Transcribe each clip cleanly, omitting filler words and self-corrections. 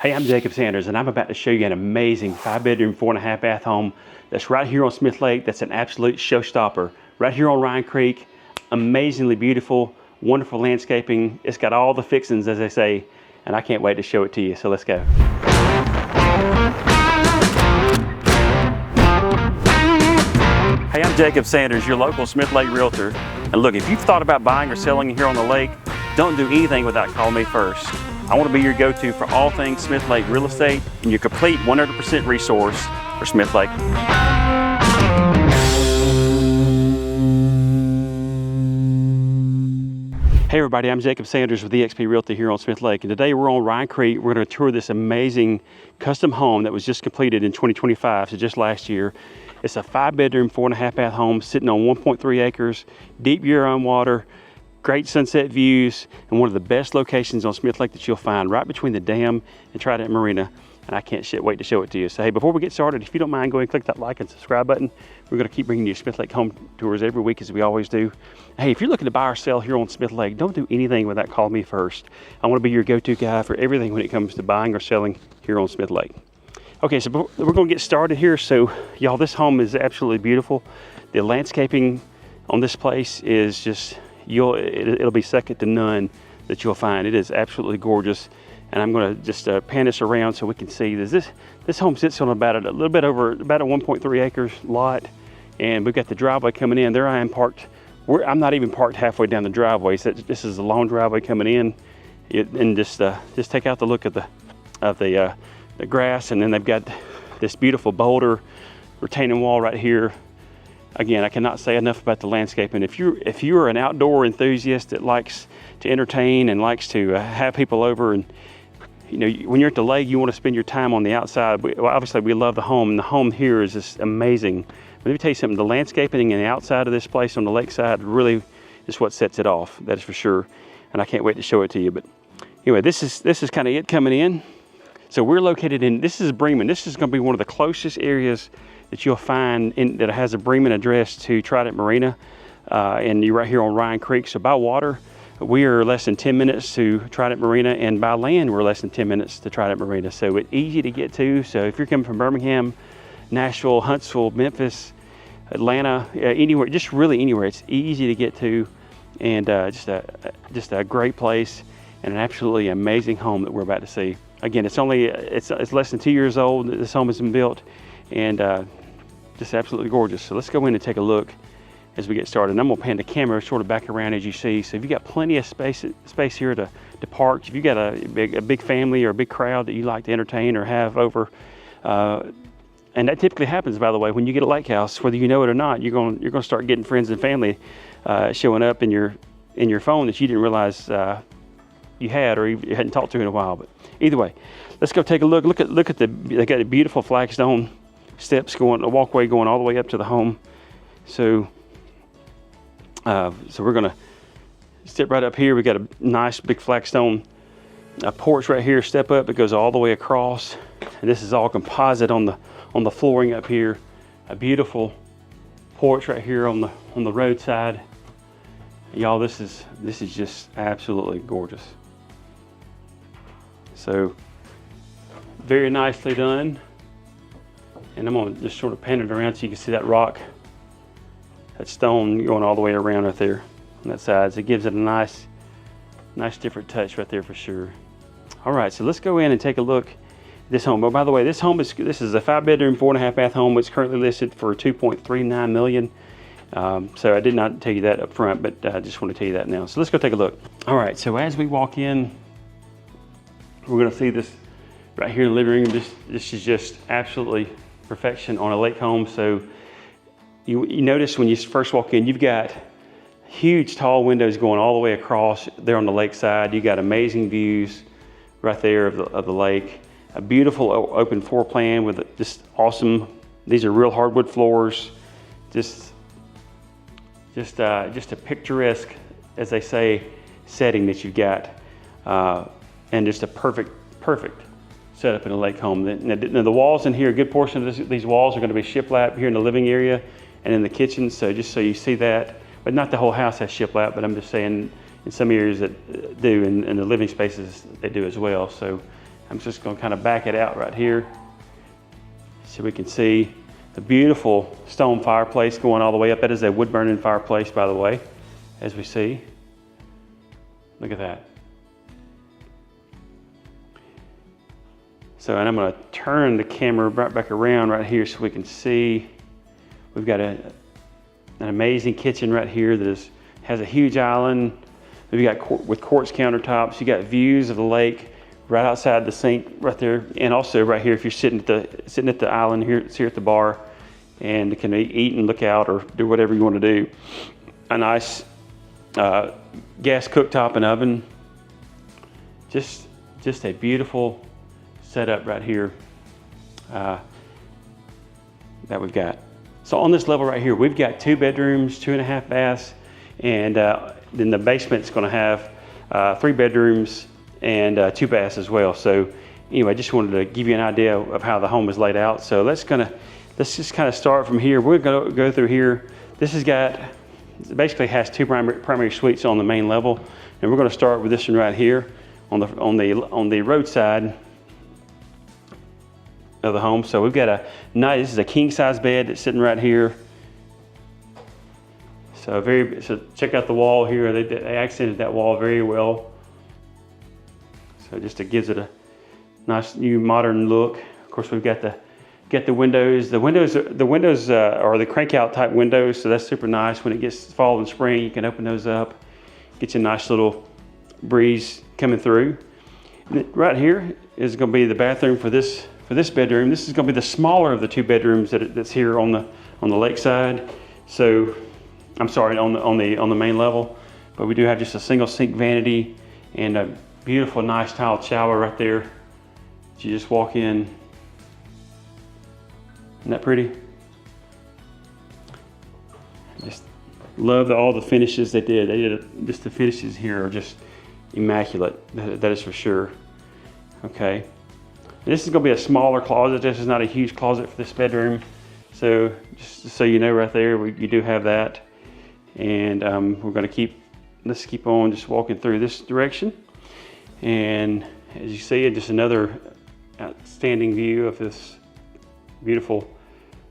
Hey, I'm Jacob Sanders, and I'm about to show you an amazing 5-bedroom, 4.5 bath home that's right here on Smith Lake. That's an absolute showstopper. Right here on Ryan Creek, amazingly beautiful, wonderful landscaping. It's got all the fixings, as they say, and I can't wait to show it to you, so let's go. Hey, I'm Jacob Sanders, your local Smith Lake Realtor. And look, if you've thought about buying or selling here on the lake, don't do anything without calling me first. I want to be your go-to for all things Smith Lake real estate and your complete 100% resource for Smith Lake. Hey everybody, I'm Jacob Sanders with eXp Realty here on Smith Lake, and today we're on Ryan Creek. We're going to tour this amazing custom home that was just completed in 2025, so just last year. It's a 5-bedroom, 4.5 bath home sitting on 1.3 acres, deep year-round water, great sunset views, and one of the best locations on Smith Lake that you'll find, right between the dam and Trident Marina. And I can't wait to show it to you. So hey, before we get started, if you don't mind, go ahead and click that like and subscribe button. We're going to keep bringing you Smith Lake home tours every week, as we always do. Hey, if you're looking to buy or sell here on Smith Lake, don't do anything without calling me first. I want to be your go-to guy for everything when it comes to buying or selling here on Smith Lake. Okay, so we're going to get started here. So y'all, this home is absolutely beautiful. The landscaping on this place is just, it'll be second to none that you'll find. It is absolutely gorgeous. And I'm going to just pan this around so we can see this home sits on about a little bit over about a 1.3 acres lot, and we've got the driveway coming in. There I am parked. I'm not even parked halfway down the driveway. So this is a long driveway coming in, and just take out the look of the grass, and then they've got this beautiful boulder retaining wall right here. Again, I cannot say enough about the landscaping. If you're an outdoor enthusiast that likes to entertain and likes to have people over, and you know, when you're at the lake, you want to spend your time on the outside. Well, obviously, we love the home, and the home here is just amazing. But let me tell you something, the landscaping and the outside of this place on the lakeside really is what sets it off, that is for sure. And I can't wait to show it to you. But anyway, this is kind of it coming in. So we're located in, this is Bremen. This is going to be one of the closest areas that you'll find that has a Bremen address to Trident Marina. And you're right here on Ryan Creek. So by water, we are less than 10 minutes to Trident Marina, and by land, we're less than 10 minutes to Trident Marina. So it's easy to get to. So if you're coming from Birmingham, Nashville, Huntsville, Memphis, Atlanta, anywhere, just really anywhere, it's easy to get to, and just a great place and an absolutely amazing home that we're about to see. Again, it's less than 2 years old. This home has been built, and just absolutely gorgeous. So let's go in and take a look as we get started. And I'm gonna pan the camera sort of back around as you see. So if you got plenty of space here to park, if you got a big family or a big crowd that you like to entertain or have over, and that typically happens, by the way, when you get a lake house, whether you know it or not, you're gonna start getting friends and family showing up in your phone that you didn't realize you had, or you hadn't talked to in a while. But either way, let's go take a look. Look at they got a beautiful flagstone steps going, a walkway going all the way up to the home. So we're gonna step right up here. We got a nice big flagstone porch right here. Step up, it goes all the way across, and this is all composite on the flooring up here. A beautiful porch right here on the roadside. Y'all, this is just absolutely gorgeous. So very nicely done. And I'm gonna just sort of pan it around so you can see that rock, that stone going all the way around right there on that side. So it gives it a nice different touch right there for sure. All right, so let's go in and take a look at this home. Oh, by the way, this is a 5-bedroom, 4.5 bath home. It's currently listed for $2.39 million. So I did not tell you that up front, but I just want to tell you that now. So let's go take a look. All right, so as we walk in, we're gonna see this right here in the living room. This is just absolutely perfection on a lake home. So you notice when you first walk in, you've got huge tall windows going all the way across there on the lakeside. You got amazing views right there of the lake. A beautiful open floor plan with just awesome, these are real hardwood floors. Just a picturesque, as they say, setting that you've got, and just a perfect setup in a lake home. Now the walls in here, a good portion of these walls are going to be shiplap here in the living area and in the kitchen. So just so you see that, but not the whole house has shiplap, but I'm just saying in some areas that do, and in the living spaces they do as well. So I'm just gonna kind of back it out right here so we can see the beautiful stone fireplace going all the way up. That is a wood burning fireplace, by the way, as we see. Look at that. So, and I'm gonna turn the camera right back around right here so we can see. We've got an amazing kitchen right here that has a huge island. We've got with quartz countertops. You got views of the lake right outside the sink right there, and also right here if you're sitting at the island here at the bar, and can eat and look out or do whatever you want to do. A nice gas cooktop and oven. Just a beautiful setup right here that we've got. So on this level right here, we've got 2 bedrooms, 2.5 baths, and then the basement's going to have 3 bedrooms and 2 baths as well. So anyway, I just wanted to give you an idea of how the home is laid out. So let's just kind of start from here. We're going to go through here. It basically has 2 primary suites on the main level, and we're going to start with this one right here on the roadside of the home. So we've got this is a king size bed that's sitting right here. So check out the wall here. They accented that wall very well. So just it gives it a nice new modern look. Of course, we've got the windows. The windows are the crank out type windows. So that's super nice. When it gets fall and spring, you can open those up. Get you a nice little breeze coming through. Right here is going to be the bathroom for this bedroom. This is going to be the smaller of the 2 bedrooms that's here on the lakeside. So I'm sorry, on the main level, but we do have just a single sink vanity and a beautiful, nice tiled shower right there. You just walk in. Isn't that pretty? Just love all the finishes they did. Just the finishes here are just immaculate. That is for sure. Okay. This is going to be a smaller closet. This is not a huge closet for this bedroom. So just so you know right there, you do have that. And we're going to let's keep on just walking through this direction. And as you see, just another outstanding view of this beautiful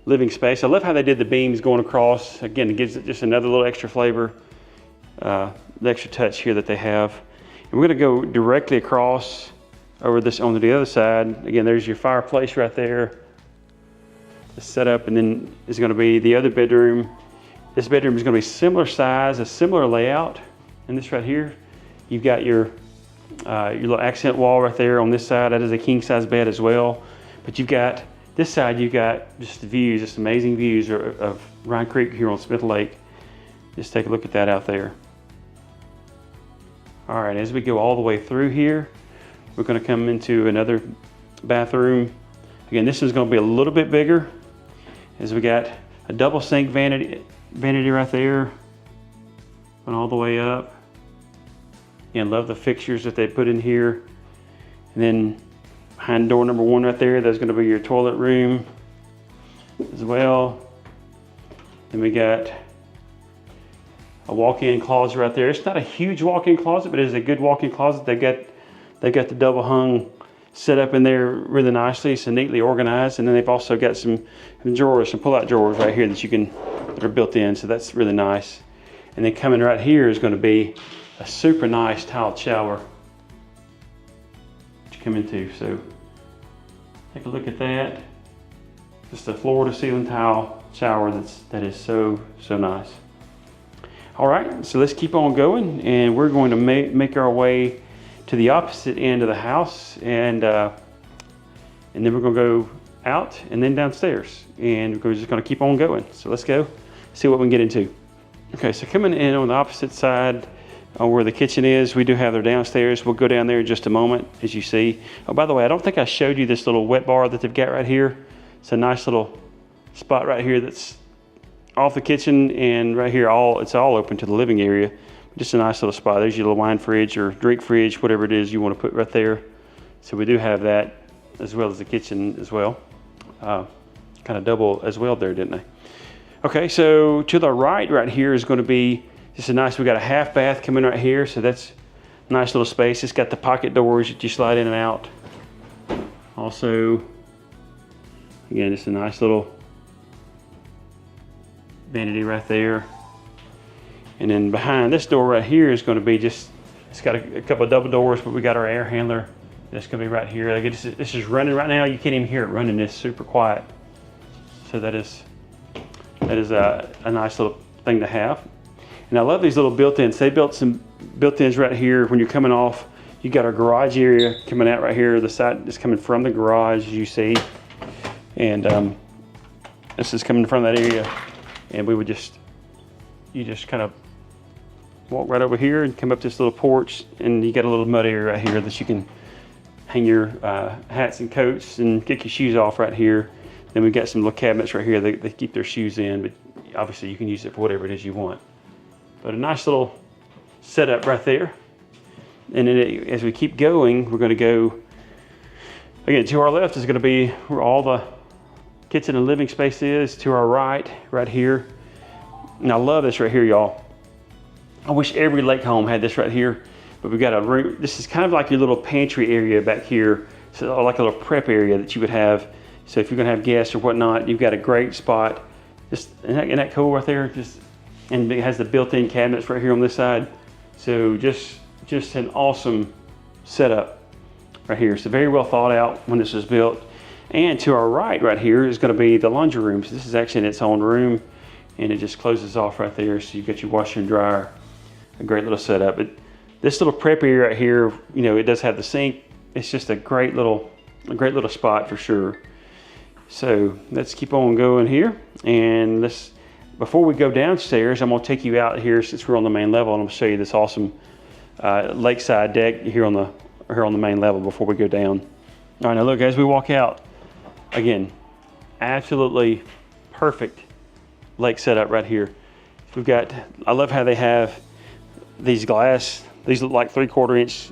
living space. I love how they did the beams going across. Again, it gives it just another little extra flavor, the extra touch here that they have. And we're going to go directly across over this onto the other side. Again, there's your fireplace right there. The setup, and then is going to be the other bedroom. This bedroom is going to be similar size, a similar layout. And this right here, you've got your little accent wall right there on this side. That is a king size bed as well. But you've got this side, you've got just the views, just amazing views of Ryan Creek here on Smith Lake. Just take a look at that out there. All right, as we go all the way through here, we're going to come into another bathroom. Again, this is going to be a little bit bigger, as we got a double sink vanity right there, and all the way up. And love the fixtures that they put in here. And then behind door number 1 right there, there's going to be your toilet room as well. Then we got a walk-in closet right there. It's not a huge walk-in closet, but it is a good walk-in closet. They've got the double hung set up in there really nicely, so neatly organized. And then they've also got some drawers, some pull-out drawers right here that are built in, so that's really nice. And then coming right here is going to be a super nice tiled shower to come into. So take a look at that. Just a floor to ceiling tile shower that is so nice. All right, so let's keep on going, and we're going to make our way to the opposite end of the house, and then we're going to go out and then downstairs, and we're just going to keep on going. So let's go see what we can get into. Okay, so coming in on the opposite side where the kitchen is, we do have their downstairs. We'll go down there in just a moment, as you see. Oh, by the way, I don't think I showed you this little wet bar that they've got right here. It's a nice little spot right here that's off the kitchen, and right here it's all open to the living area. Just a nice little spot. There's your little wine fridge or drink fridge, whatever it is you want to put right there. So we do have that, as well as the kitchen as well. Kind of double as well there, didn't they? Okay, so to the right here is going to be just a nice, we got a half bath coming right here. So that's a nice little space. It's got the pocket doors that you slide in and out. Also, again, just a nice little vanity right there. And then behind this door right here is going to be just, it's got a couple of double doors, but we got our air handler. That's going to be right here. Like this is running right now. You can't even hear it running. It's super quiet. So that is a nice little thing to have. And I love these little built-ins. They built some built-ins right here when you're coming off. You got our garage area coming out right here. The side is coming from the garage, as you see. And this is coming from that area. And we would you just kind of walk right over here and come up this little porch, and you got a little mud area right here that you can hang your hats and coats and get your shoes off right here. Then we've got some little cabinets right here that they keep their shoes in, but obviously you can use it for whatever it is you want. But a nice little setup right there. And then as we keep going, we're going to go, again, to our left is going to be where all the kitchen and living space is. To our right here. And I love this right here, y'all. I wish every lake home had this right here, but we've got a room. This is kind of like your little pantry area back here. So like a little prep area that you would have. So if you're gonna have guests or whatnot, you've got a great spot. Isn't that cool right there? And it has the built-in cabinets right here on this side. So just an awesome setup right here. So very well thought out when this was built. And to our right here is gonna be the laundry room. So this is actually in its own room, and it just closes off right there. So you've got your washer and dryer. A great little setup. But this little prep area right here, you know, it does have the sink. It's just a great little spot for sure. So let's keep on going here. And before we go downstairs, I'm gonna take you out here since we're on the main level, and I'm gonna show you this awesome lakeside deck here on the main level before we go down. All right, now look, as we walk out, again, absolutely perfect lake setup right here. We've got, I love how they have these look like 3/4 inch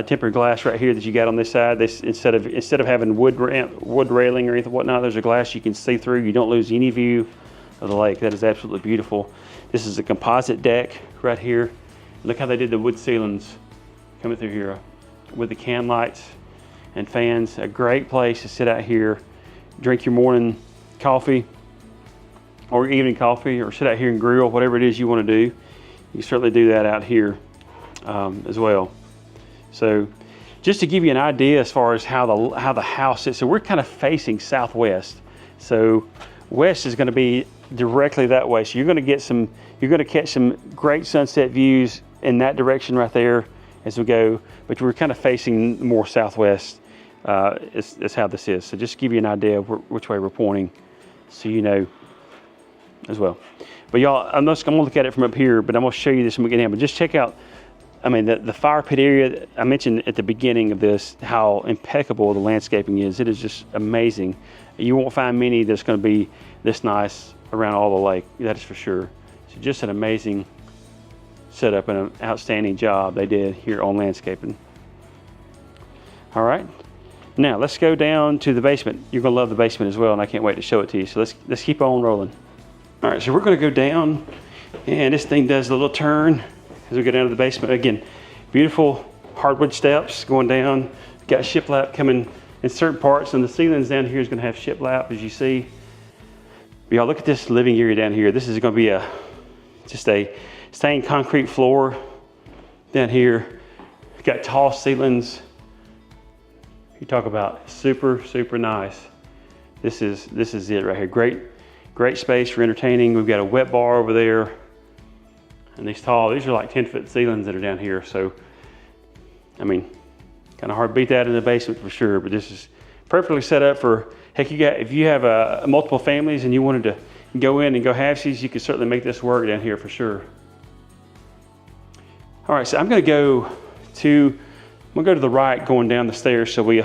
tempered glass right here that you got on this side. Instead of having wood railing or anything whatnot, there's a glass you can see through. You don't lose any view of the lake. That is absolutely beautiful. This is a composite deck right here. Look how they did the wood ceilings coming through here with the can lights and fans. A great place to sit out here, drink your morning coffee or evening coffee, or sit out here and grill, whatever it is you want to do. You can certainly do that out here as well. So just to give you an idea as far as how the house is, so we're kind of facing southwest. So west is going to be directly that way. So you're going to catch some great sunset views in that direction right there as we go. But we're kind of facing more southwest is how this is. So just to give you an idea of which way we're pointing, so you know as well. But y'all, I'm gonna look at it from up here, but I'm gonna show you this when we get in. But just check out, I mean, the fire pit area. I mentioned at the beginning of this how impeccable the landscaping is. It is just amazing. You won't find many that's gonna be this nice around all the lake, that is for sure. So just an amazing setup and an outstanding job they did here on landscaping. All right, now let's go down to the basement. You're gonna love the basement as well, and I can't wait to show it to you. So let's keep on rolling. All right, so we're gonna go down, and this thing does a little turn as we go down to the basement. Again, beautiful hardwood steps going down. Got shiplap coming in certain parts, and the ceilings down here is gonna have shiplap, as you see. But y'all, look at this living area down here. This is gonna be just a stained concrete floor down here. Got tall ceilings. You talk about super, super nice. This is it right here. Great space for entertaining. We've got a wet bar over there. And these are like 10-foot ceilings that are down here. So, I mean, kind of hard to beat that in the basement for sure, but this is perfectly set up for, heck, if you have multiple families and you wanted to go in and go halvesies, you could certainly make this work down here for sure. All right, so I'm gonna go to the right going down the stairs so we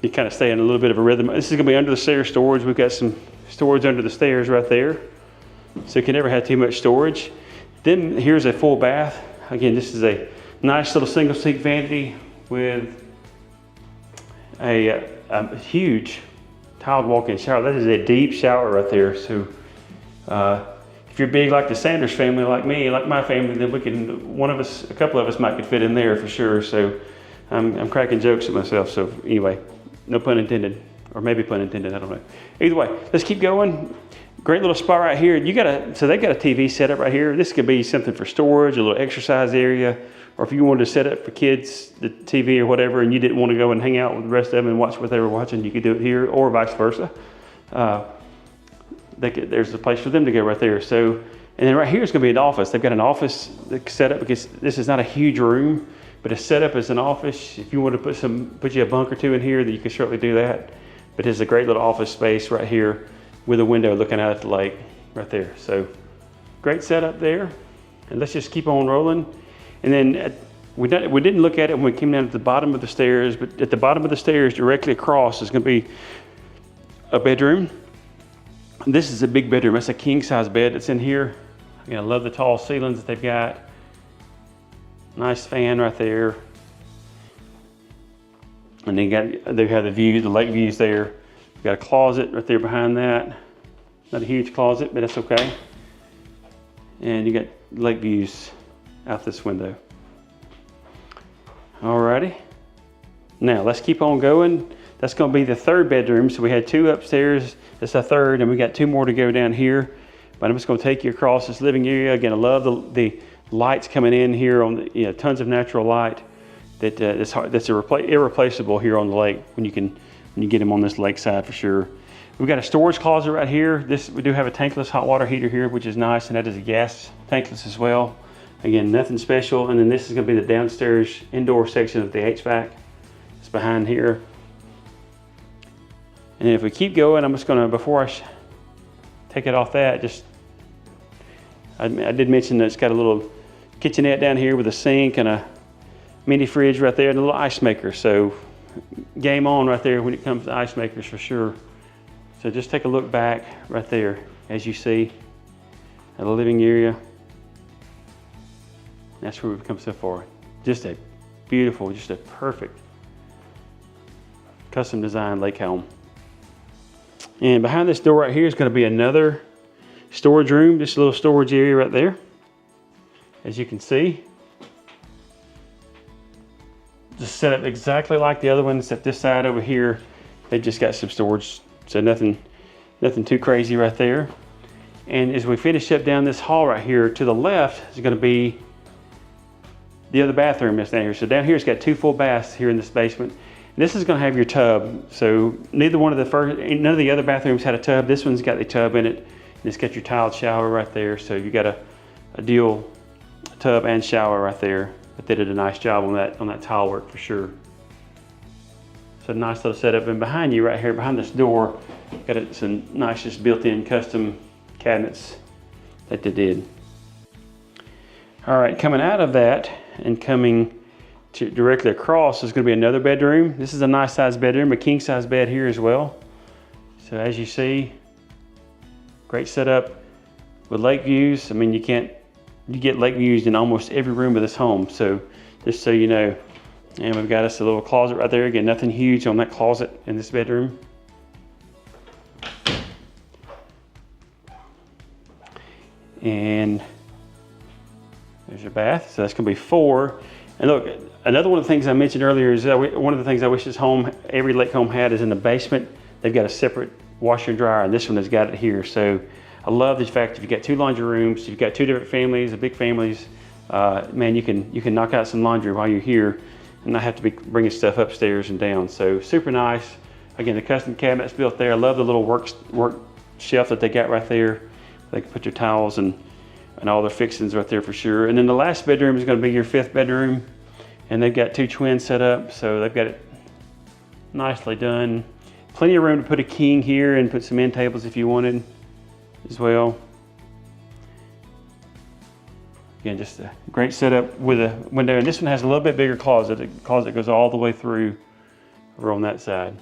you kind of stay in a little bit of a rhythm. This is gonna be under the stairs storage. We've got some storage under the stairs right there. So you can never have too much storage. Then here's a full bath. Again, this is a nice little single sink vanity with a huge tiled walk-in shower. That is a deep shower right there. So if you're big like the Sanders family, like me, like my family, then a couple of us might could fit in there for sure. So I'm cracking jokes at myself. So anyway, no pun intended, or maybe pun intended, I don't know. Either way, let's keep going. Great little spot right here. So they've got a TV set up right here. This could be something for storage, a little exercise area, or if you wanted to set up for kids, the TV or whatever, and you didn't want to go and hang out with the rest of them and watch what they were watching, you could do it here, or vice versa. There's a place for them to go right there. So, and then right here is going to be an office. They've got an office set up because this is not a huge room, but it's set up as an office. If you want to put you a bunk or two in here, that you can certainly do that. But it's a great little office space right here with a window looking out at the lake right there. So great setup there. And let's just keep on rolling. And then we didn't look at it when we came down to the bottom of the stairs, but at the bottom of the stairs directly across is going to be a bedroom. This is a big bedroom. That's a king size bed that's in here. Again, I love the tall ceilings that they've got. Nice fan right there. And they have the view, the lake views there. Got a closet right there behind that. Not a huge closet, but that's okay. And you got lake views out this window. Alrighty. Now let's keep on going. That's going to be the third bedroom. So we had 2 upstairs. That's a third, and we got 2 more to go down here. But I'm just going to take you across this living area. Again, I love the lights coming in here on the, tons of natural light that's irreplaceable here on the lake when you get them on this lakeside for sure. We've got a storage closet right here. We do have a tankless hot water heater here, which is nice, and that is a gas tankless as well. Again, nothing special. And then this is going to be the downstairs indoor section of the HVAC. It's behind here. And if we keep going, I'm just going to, before I take it off that, I did mention that it's got a little kitchenette down here with a sink and a mini fridge right there and a little ice maker. So game on right there when it comes to ice makers for sure. So just take a look back right there as you see at the living area. That's where we've come so far. Just a beautiful, just a perfect custom designed lake home. And behind this door right here is going to be another storage room, just a little storage area right there. As you can see, just set up exactly like the other one, except this side over here, they've just got some storage. So nothing too crazy right there. And as we finish up down this hall right here, to the left is going to be the other bathroom that's down here. So down here it's got 2 full baths here in this basement. And this is going to have your tub. So none of the other bathrooms had a tub. This one's got the tub in it. And it's got your tiled shower right there. So you got a deal tub and shower right there. But they did a nice job on that tile work for sure. So nice little setup. And behind you right here, behind this door, got some nice just built-in custom cabinets that they did. All right, coming out of that and coming directly across is going to be another bedroom. This is a nice size bedroom, a king size bed here as well. So as you see, great setup with lake views. I mean, you get lake views in almost every room of this home. So just so you know. And we've got us a little closet right there. Again, nothing huge on that closet in this bedroom. And there's your bath. So that's going to be 4. And look, another one of the things I mentioned earlier is one of the things I wish every lake home had is in the basement. They've got a separate washer and dryer, and this one has got it here. So I love the fact if you've got 2 laundry rooms, you've got 2 different families, big families, man, you can knock out some laundry while you're here and not have to be bringing stuff upstairs and down. So super nice. Again, the custom cabinets built there. I love the little work shelf that they got right there. They can put their towels and all their fixings right there for sure. And then the last bedroom is going to be your 5th bedroom. And they've got 2 twins set up. So they've got it nicely done. Plenty of room to put a king here and put some end tables if you wanted as well. Again, just a great setup with a window. And this one has a little bit bigger closet. The closet goes all the way through over on that side.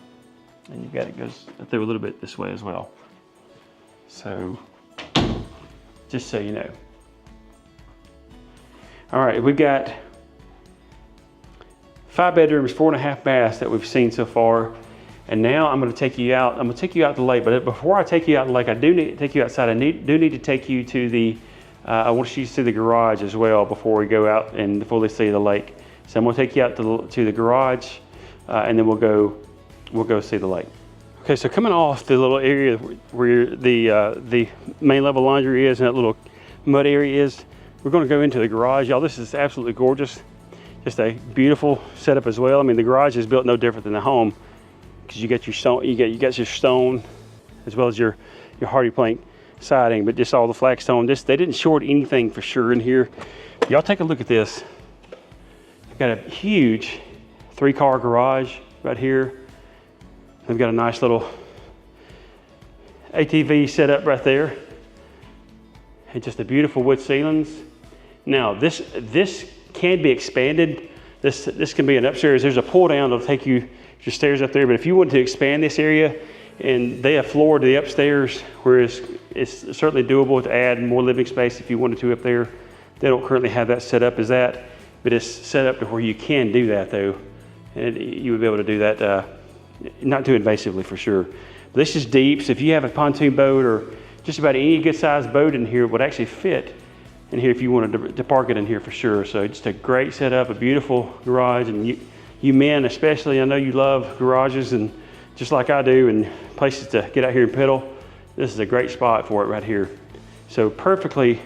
And it goes through a little bit this way as well. So just so you know. All right, we've got 5 bedrooms, 4.5 baths that we've seen so far. And now I'm going to take you out. I'm going to take you out to the lake. But before I take you out to the lake, I do need to take you outside. I do need to take you to the, I want you to see the garage as well before we go out and fully see the lake. So I'm gonna take you out to the garage, and then we'll go see the lake. Okay, so coming off the little area where the main level laundry is and that little mud area is, we're gonna go into the garage. Y'all, this is absolutely gorgeous. Just a beautiful setup as well. I mean, the garage is built no different than the home, because you got your stone, you got your stone, as well as your hardy plank siding, but just all the flagstone. They didn't short anything for sure in here. Y'all take a look at this. I've got a huge 3-car garage right here. They've got a nice little ATV set up right there. And just the beautiful wood ceilings. Now this can be expanded. This can be an upstairs. There's a pull down that'll take you your stairs up there. But if you want to expand this area, and they have floored the upstairs, whereas it's certainly doable to add more living space if you wanted to up there. They don't currently have that set up as that, but it's set up to where you can do that though. And you would be able to do that, not too invasively for sure. But this is deep, so if you have a pontoon boat or just about any good sized boat in here, would actually fit in here if you wanted to park it in here for sure. So just a great setup, a beautiful garage. And you men especially, I know you love garages, and just like I do, and places to get out here and pedal. This is a great spot for it right here. So perfectly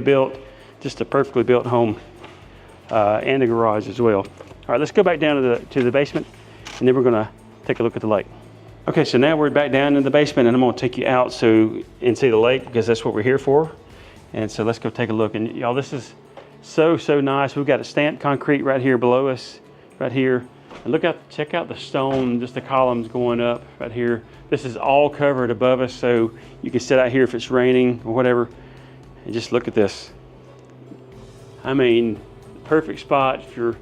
built, just a perfectly built home, and the garage as well. All right, let's go back down to the basement, and then we're gonna take a look at the lake. Okay, so now we're back down in the basement, and I'm gonna take you out and see the lake, because that's what we're here for. And so let's go take a look. And y'all, this is so nice. We've got a stamped concrete right here below us, right here. And check out the stone, just the columns going up right here. This is all covered above us, so you can sit out here if it's raining or whatever, and just look at this. I mean, perfect spot if you're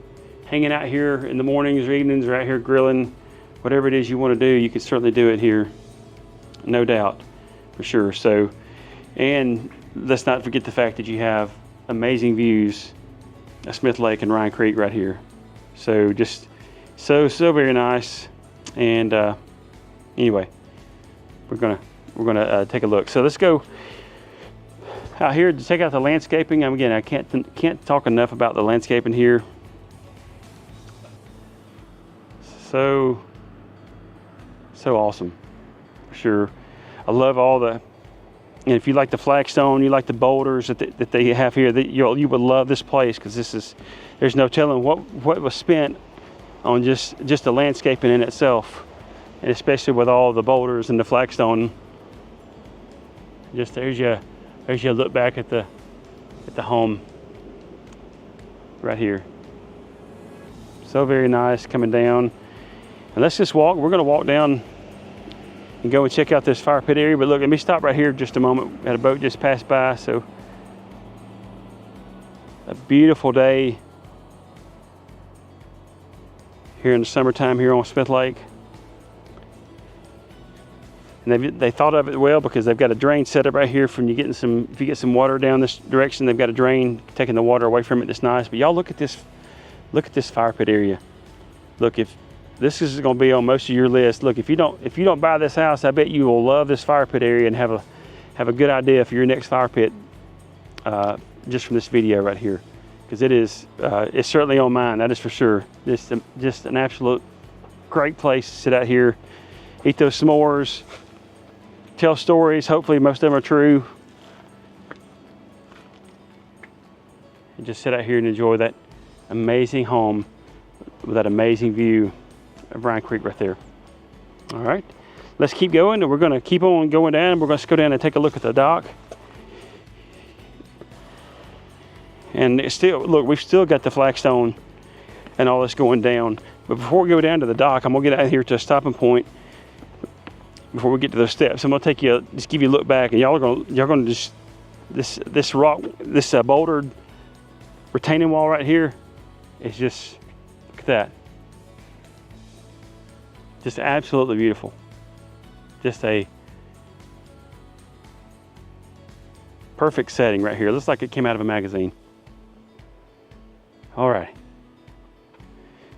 hanging out here in the mornings or evenings, or out here grilling, whatever it is you want to do, you can certainly do it here, no doubt, for sure. So, and let's not forget the fact that you have amazing views of Smith Lake and Ryan Creek right here. So just so very nice. And anyway, we're gonna take a look. So let's go out here to check out the landscaping. Again, I can't talk enough about the landscaping here. So awesome, for sure. I love all the, and if you like the flagstone, you like the boulders that they have here, you would love this place, because there's no telling what was spent on just the landscaping in itself, and especially with all the boulders and the flagstone. Just there's your look back at the home right here. So very nice coming down. And let's just walk. We're gonna walk down and go and check out this fire pit area. But look, let me stop right here just a moment. We had a boat just pass by. So a beautiful day here in the summertime here on Smith Lake. And they thought of it well, because they've got a drain set up right here from if you get some water down this direction, they've got a drain taking the water away from it. That's nice. But y'all look at this fire pit area. Look, if this is going to be on most of your list. Look, if you don't buy this house, I bet you will love this fire pit area and have a good idea for your next fire pit, just from this video right here, because it's certainly on mine. That is for sure. Just an absolute great place to sit out here, eat those s'mores, tell stories. Hopefully most of them are true, and just sit out here and enjoy that amazing home with that amazing view of Ryan Creek right there. All right, let's keep going, and we're going to keep on going down. We're going to go down and take a look at the dock. And it's still, look, we've still got the flagstone and all this going down. But before we go down to the dock, I'm going to get out here to a stopping point before we get to those steps. I'm going to just give you a look back, and y'all are going to just, this rock, this bouldered retaining wall right here is just, look at that. Just absolutely beautiful. Just a perfect setting right here. Looks like it came out of a magazine. All right.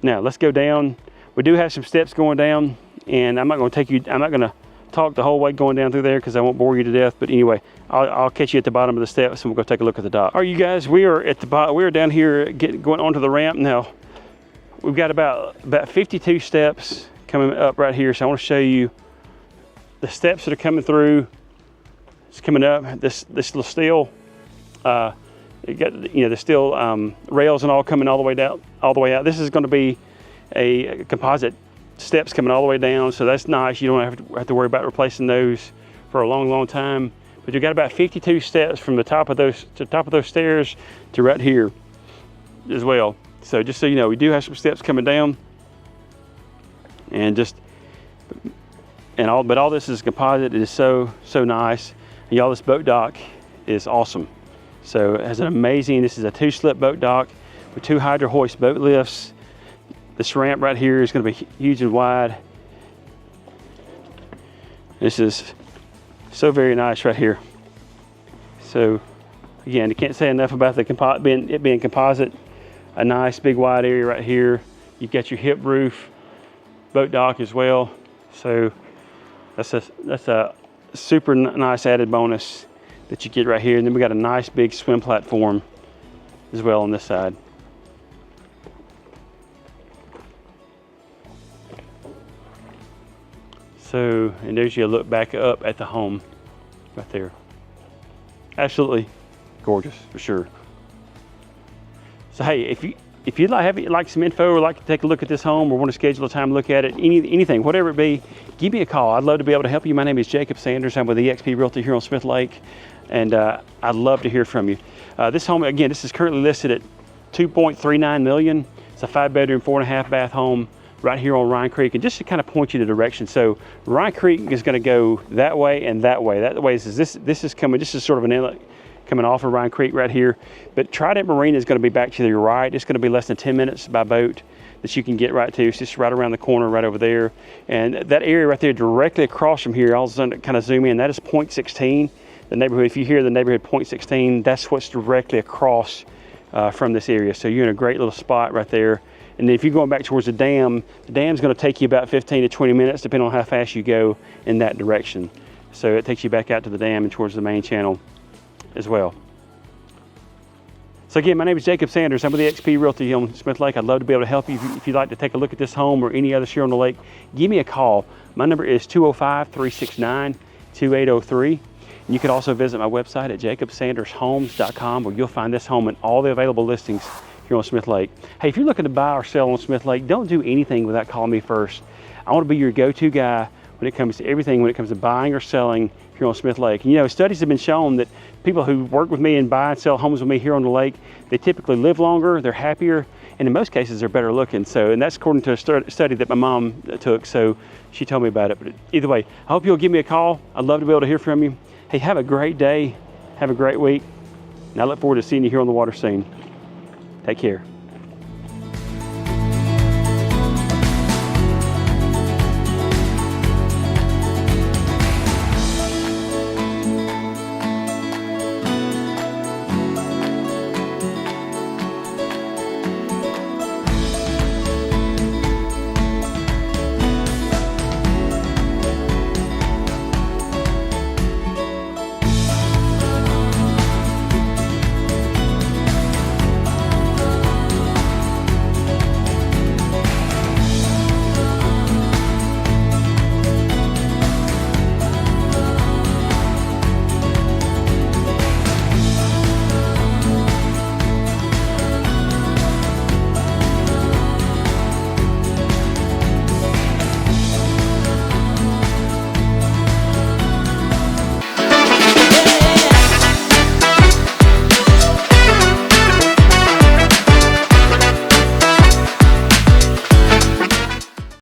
Now let's go down. We do have some steps going down, and I'm not going to talk the whole way going down through there because I won't bore you to death. But anyway, I'll catch you at the bottom of the steps and we'll go take a look at the dock. All right, you guys, we are at the bottom. We are down here going onto the ramp now. We've got about 52 steps coming up right here. So I want to show you the steps that are coming through. It's coming up. This little steel. You got, you know, the steel rails and all coming all the way down, all the way out. This is going to be a composite steps coming all the way down, so that's nice. You don't have to worry about replacing those for a long time. But you've got about 52 steps from the top of those stairs to right here as well. So just so you know, we do have some steps coming down, but all this is composite. It is so nice. And y'all, this boat dock is awesome. So it has an amazing. This is a 2-slip boat dock with 2 HydroHoist boat lifts. This ramp right here is going to be huge and wide. This is so very nice right here. So again, you can't say enough about it being composite. A nice big wide area right here. You've got your hip roof boat dock as well. So that's a super nice added bonus that you get right here. And then we got a nice big swim platform as well on this side. So, and there's your look back up at the home right there. Absolutely gorgeous for sure. So hey, if you'd like some info or like to take a look at this home or want to schedule a time to look at it, anything, whatever it be, give me a call. I'd love to be able to help you. My name is Jacob Sanders. I'm with eXp Realty here on Smith Lake, and I'd love to hear from you. This home, again, this is currently listed at $2.39 million. It's a 5-bedroom, 4.5 bath home right here on Ryan Creek. And just to kind of point you the direction, so Ryan Creek is going to go that way and that way. That way is this is coming. This is sort of an inlet coming off of Ryan Creek right here. But Trident Marina is going to be back to your right. It's going to be less than 10 minutes by boat that you can get right to. It's just right around the corner, right over there. And that area right there, directly across from here, I'll kind of zoom in. That is point 16. The neighborhood. If you hear the neighborhood point 16, that's what's directly across from this area. So you're in a great little spot right there. And then if you're going back towards the dam's going to take you about 15 to 20 minutes, depending on how fast you go in that direction. So it takes you back out to the dam and towards the main channel as well. So again, my name is Jacob Sanders. I'm with eXp Realty on Smith Lake. I'd love to be able to help you. If you'd like to take a look at this home or any others here on the lake, give me a call. My number is 205-369-2803. And you can also visit my website at jacobsandershomes.com, where you'll find this home and all the available listings here on Smith Lake. Hey, if you're looking to buy or sell on Smith Lake, don't do anything without calling me first. I want to be your go-to guy when it comes to everything, when it comes to buying or selling here on Smith Lake. And, you know, studies have been shown that people who work with me and buy and sell homes with me here on the lake, they typically live longer, they're happier, and in most cases they're better looking. So, and that's according to a study that my mom took, so she told me about it. But either way, I hope you'll give me a call. I'd love to be able to hear from you. Hey, have a great day, have a great week, and I look forward to seeing you here on the water soon. Take care.